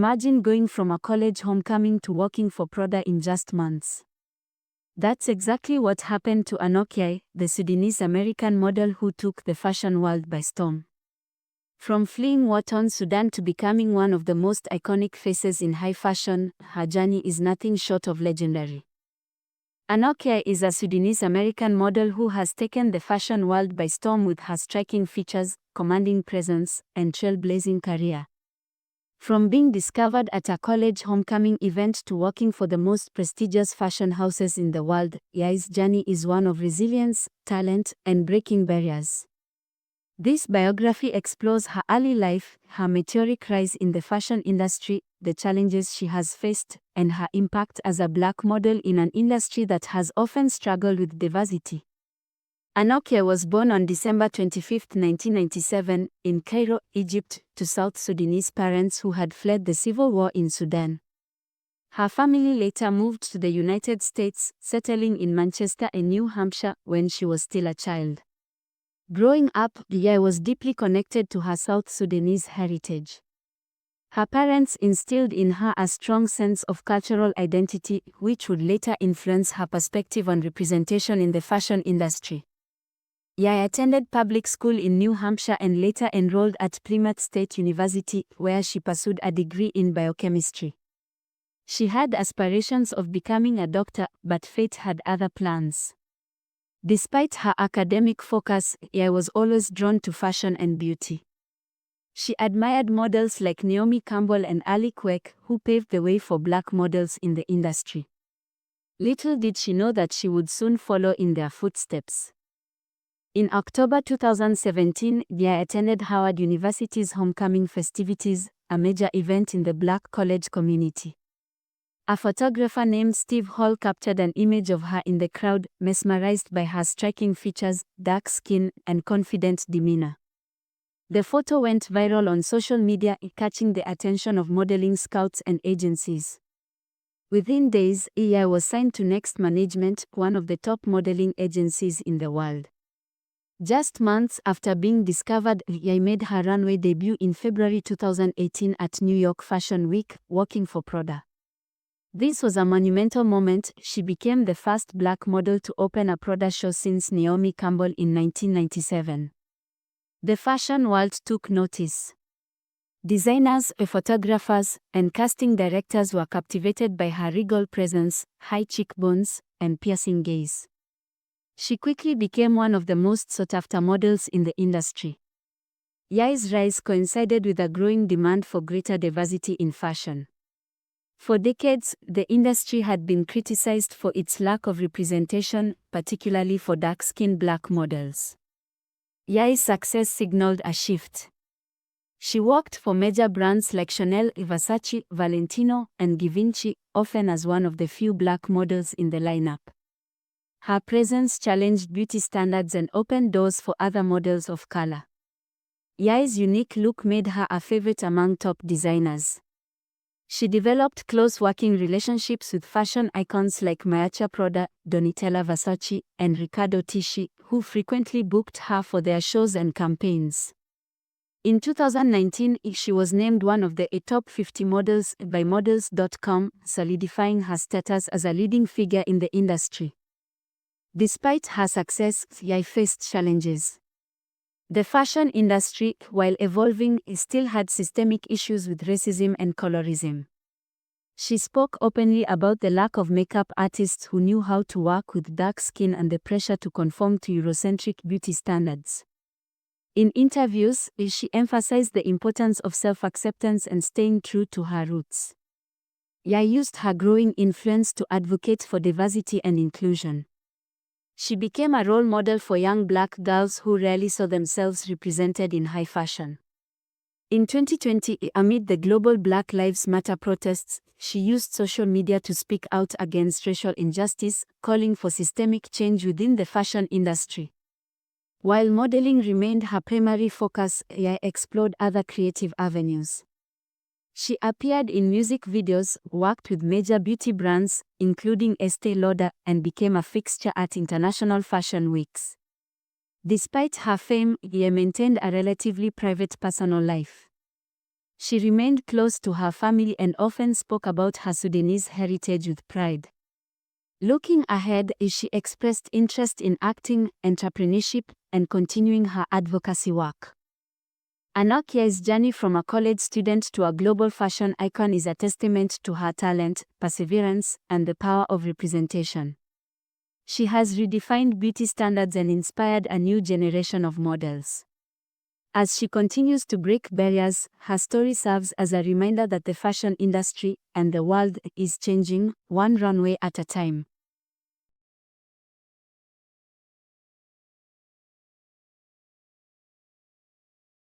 Imagine going from a college homecoming to working for Prada in just months. That's exactly what happened to Anok Yai, the Sudanese-American model who took the fashion world by storm. From fleeing war-torn Sudan to becoming one of the most iconic faces in high fashion, her journey is nothing short of legendary. Anok Yai is a Sudanese-American model who has taken the fashion world by storm with her striking features, commanding presence, and trailblazing career. From being discovered at a college homecoming event to working for the most prestigious fashion houses in the world, Yai's journey is one of resilience, talent, and breaking barriers. This biography explores her early life, her meteoric rise in the fashion industry, the challenges she has faced, and her impact as a black model in an industry that has often struggled with diversity. Anok Yai was born on December 25, 1997, in Cairo, Egypt, to South Sudanese parents who had fled the civil war in Sudan. Her family later moved to the United States, settling in Manchester and New Hampshire when she was still a child. Growing up, Yai was deeply connected to her South Sudanese heritage. Her parents instilled in her a strong sense of cultural identity, which would later influence her perspective on representation in the fashion industry. Yai attended public school in New Hampshire and later enrolled at Plymouth State University, where she pursued a degree in biochemistry. She had aspirations of becoming a doctor, but fate had other plans. Despite her academic focus, Yai was always drawn to fashion and beauty. She admired models like Naomi Campbell and Ali Kwek, who paved the way for black models in the industry. Little did she know that she would soon follow in their footsteps. In October 2017, Yai attended Howard University's homecoming festivities, a major event in the black college community. A photographer named Steve Hall captured an image of her in the crowd, mesmerized by her striking features, dark skin, and confident demeanor. The photo went viral on social media, catching the attention of modeling scouts and agencies. Within days, Yai was signed to Next Management, one of the top modeling agencies in the world. Just months after being discovered, Yai made her runway debut in February 2018 at New York Fashion Week, working for Prada. This was a monumental moment. She became the first black model to open a Prada show since Naomi Campbell in 1997. The fashion world took notice. Designers, photographers, and casting directors were captivated by her regal presence, high cheekbones, and piercing gaze. She quickly became one of the most sought-after models in the industry. Yai's rise coincided with a growing demand for greater diversity in fashion. For decades, the industry had been criticized for its lack of representation, particularly for dark-skinned black models. Yai's success signaled a shift. She worked for major brands like Chanel, Versace, Valentino, and Givenchy, often as one of the few black models in the lineup. Her presence challenged beauty standards and opened doors for other models of color. Yai's unique look made her a favorite among top designers. She developed close working relationships with fashion icons like Miuccia Prada, Donatella Versace, and Riccardo Tisci, who frequently booked her for their shows and campaigns. In 2019, she was named one of the top 50 models by Models.com, solidifying her status as a leading figure in the industry. Despite her success, Yai faced challenges. The fashion industry, while evolving, still had systemic issues with racism and colorism. She spoke openly about the lack of makeup artists who knew how to work with dark skin and the pressure to conform to Eurocentric beauty standards. In interviews, she emphasized the importance of self-acceptance and staying true to her roots. Yai used her growing influence to advocate for diversity and inclusion. She became a role model for young black girls who rarely saw themselves represented in high fashion. In 2020, amid the global Black Lives Matter protests, she used social media to speak out against racial injustice, calling for systemic change within the fashion industry. While modeling remained her primary focus, Yai explored other creative avenues. She appeared in music videos, worked with major beauty brands, including Estée Lauder, and became a fixture at international fashion weeks. Despite her fame, Yai maintained a relatively private personal life. She remained close to her family and often spoke about her Sudanese heritage with pride. Looking ahead, she expressed interest in acting, entrepreneurship, and continuing her advocacy work. Anok Yai's journey from a college student to a global fashion icon is a testament to her talent, perseverance, and the power of representation. She has redefined beauty standards and inspired a new generation of models. As she continues to break barriers, her story serves as a reminder that the fashion industry and the world is changing, one runway at a time.